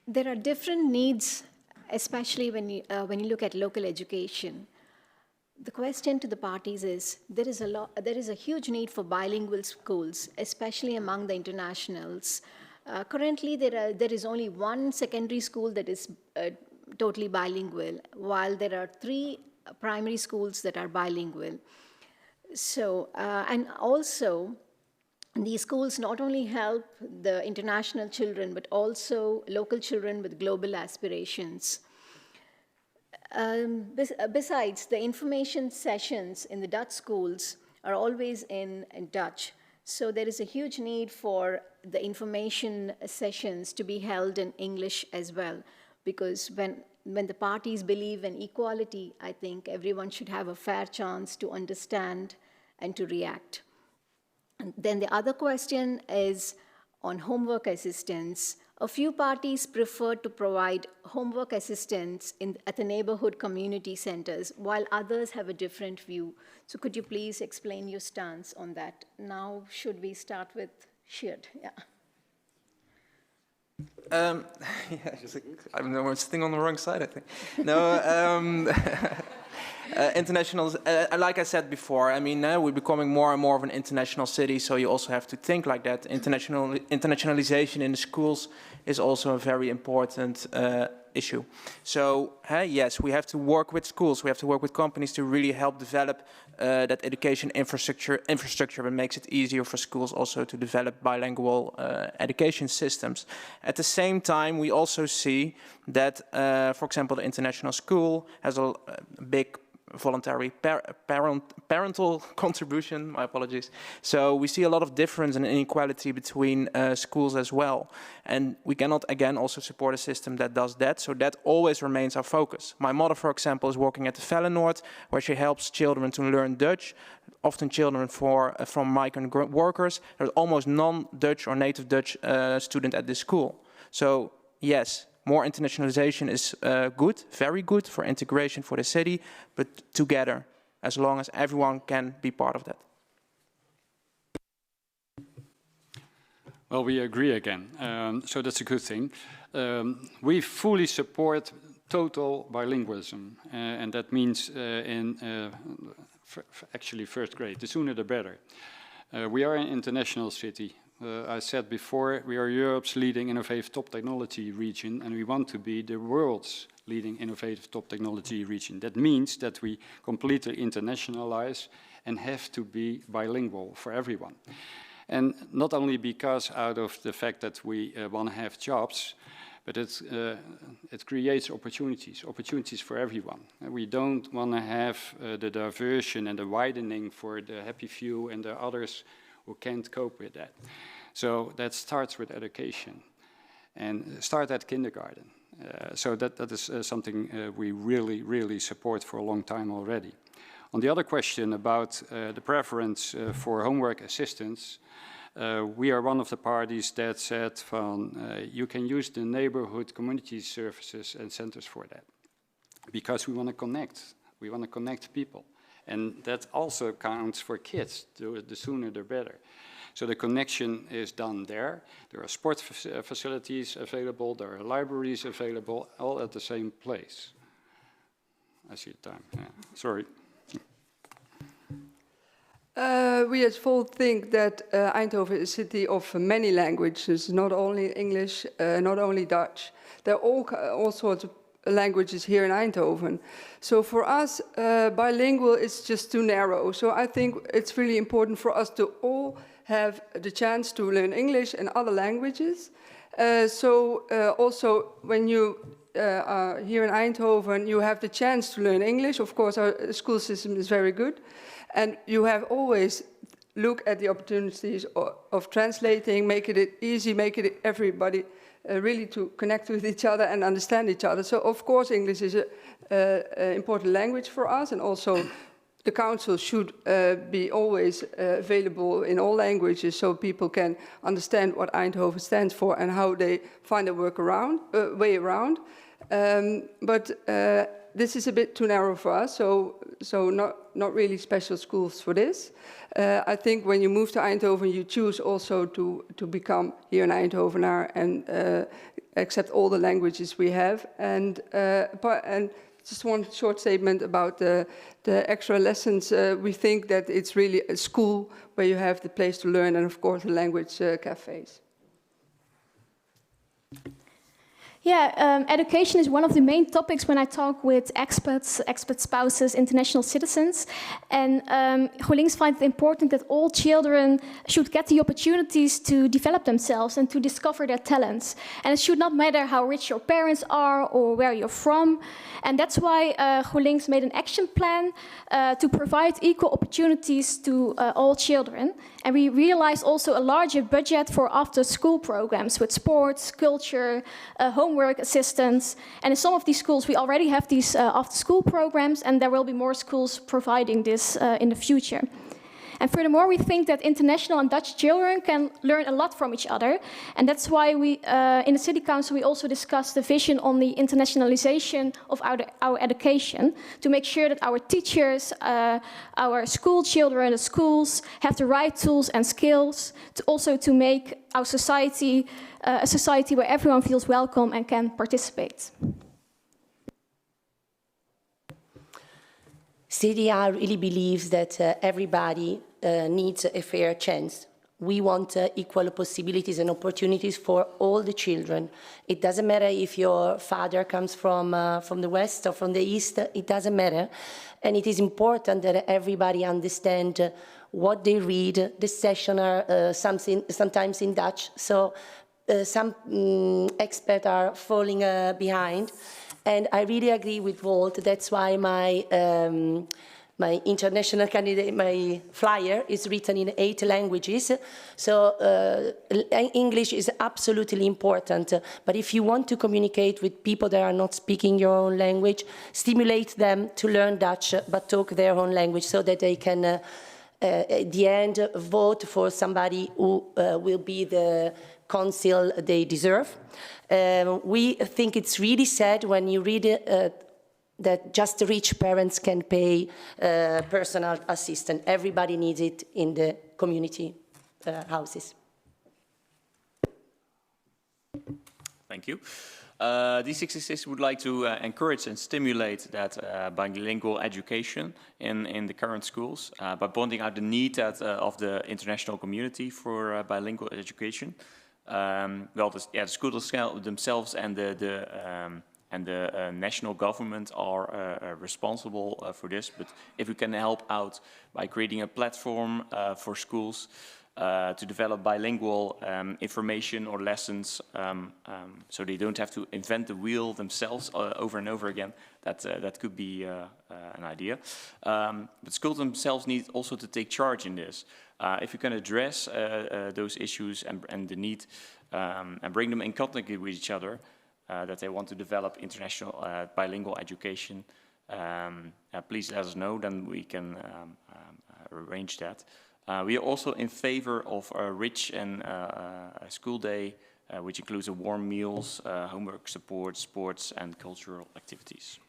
There are different needs, especially when you look at local education. The question to the parties is, there is a huge need for bilingual schools, especially among the internationals. Currently, there is only one secondary school that is totally bilingual, while there are 3 primary schools that are bilingual. So, and also, these schools not only help the international children, but also local children with global aspirations. Besides, the information sessions in the Dutch schools are always in Dutch. So there is a huge need for the information sessions to be held in English as well. Because when the parties believe in equality, I think everyone should have a fair chance to understand and to react. And then the other question is on homework assistance. A few parties prefer to provide homework assistance at the neighborhood community centers, while others have a different view. So could you please explain your stance on that? Now, should we start with Tjeerd? Yeah. I'm sitting on the wrong side, I think. No, international, like I said before, I mean, we're becoming more and more of an international city, so you also have to think like that. Internationalization in the schools is also a very important issue. So, yes, we have to work with schools, we have to work with companies to really help develop that education infrastructure that makes it easier for schools also to develop bilingual education systems. At the same time, we also see that, for example, the international school has a big voluntary parental contribution, my apologies. So we see a lot of difference and inequality between schools as well. And we cannot, again, also support a system that does that. So that always remains our focus. My mother, for example, is working at the Fellenoord, where she helps children to learn Dutch, often children from migrant workers. There's almost non-Dutch or native Dutch student at this school. So yes, more internationalization is good, very good for integration for the city, but together, as long as everyone can be part of that. Well, we agree again, so that's a good thing. We fully support total bilingualism, and that means actually first grade, the sooner the better. We are an international city. I said before, we are Europe's leading innovative top technology region, and we want to be the world's leading innovative top technology region. That means that we completely internationalize and have to be bilingual for everyone. And not only because out of the fact that we want to have jobs, but it creates opportunities for everyone. And we don't want to have the diversion and the widening for the happy few and the others who can't cope with that. So that starts with education and start at kindergarten. So that is something we really support for a long time already. On the other question about the preference for homework assistance, we are one of the parties that said you can use the neighborhood community services and centers for that. Because we want to connect people. And that also counts for kids, the sooner the better. So the connection is done there. There are sport facilities available, there are libraries available, all at the same place. I see the time, yeah. Sorry. We as Vol think that Eindhoven is a city of many languages, not only English, not only Dutch. There are all sorts of languages here in Eindhoven. So for us, bilingual is just too narrow. So I think it's really important for us to all have the chance to learn English and other languages. Also when you are here in Eindhoven, you have the chance to learn English. Of course, our school system is very good. And you have always look at the opportunities of translating, make it easy, make it everybody really to connect with each other and understand each other. So of course English is an important language for us, and also the council should be always available in all languages so people can understand what Eindhoven stands for and how they find a way around. But this is a bit too narrow for us, so so not really special schools for this. I think when you move to Eindhoven, you choose also to become here an Eindhovenaar and accept all the languages we have. And just one short statement about the extra lessons. We think that it's really a school where you have the place to learn and, of course, the language cafes. Yeah, education is one of the main topics when I talk with expats, expat spouses, international citizens. And GroenLinks finds it important that all children should get the opportunities to develop themselves and to discover their talents. And it should not matter how rich your parents are or where you're from. And that's why GroenLinks made an action plan to provide equal opportunities to all children. And we realized also a larger budget for after-school programs with sports, culture, homework assistance. And in some of these schools, we already have these after-school programs, and there will be more schools providing this in the future. And furthermore, we think that international and Dutch children can learn a lot from each other. And that's why we, in the City Council, we also discussed the vision on the internationalization of our education to make sure that our teachers, our school children, the schools have the right tools and skills to also to make our society a society where everyone feels welcome and can participate. CDA really believes that everybody needs a fair chance. We want equal possibilities and opportunities for all the children. It doesn't matter if your father comes from the west or from the east, it doesn't matter. And it is important that everybody understand what they read. The sessions are sometimes in Dutch, so some experts are falling behind. And I really agree with Walt. That's why my international candidate, my flyer is written in 8 languages. So English is absolutely important. But if you want to communicate with people that are not speaking your own language, stimulate them to learn Dutch, but talk their own language so that they can, at the end, vote for somebody who will be the council they deserve. We think it's really sad when you read that just rich parents can pay personal assistant. Everybody needs it in the community houses. Thank you. D66 would like to encourage and stimulate that bilingual education in the current schools by pointing out the need of the international community for bilingual education. Well, the schools themselves and the national government are responsible for this. But if we can help out by creating a platform for schools to develop bilingual information or lessons, so they don't have to invent the wheel themselves over and over again, that could be an idea. But schools themselves need also to take charge in this. If you can address those issues and the need and bring them in contact with each other, that they want to develop international bilingual education, please let us know, then we can arrange that. We are also in favor of a rich and school day, which includes warm meals, homework support, sports and cultural activities.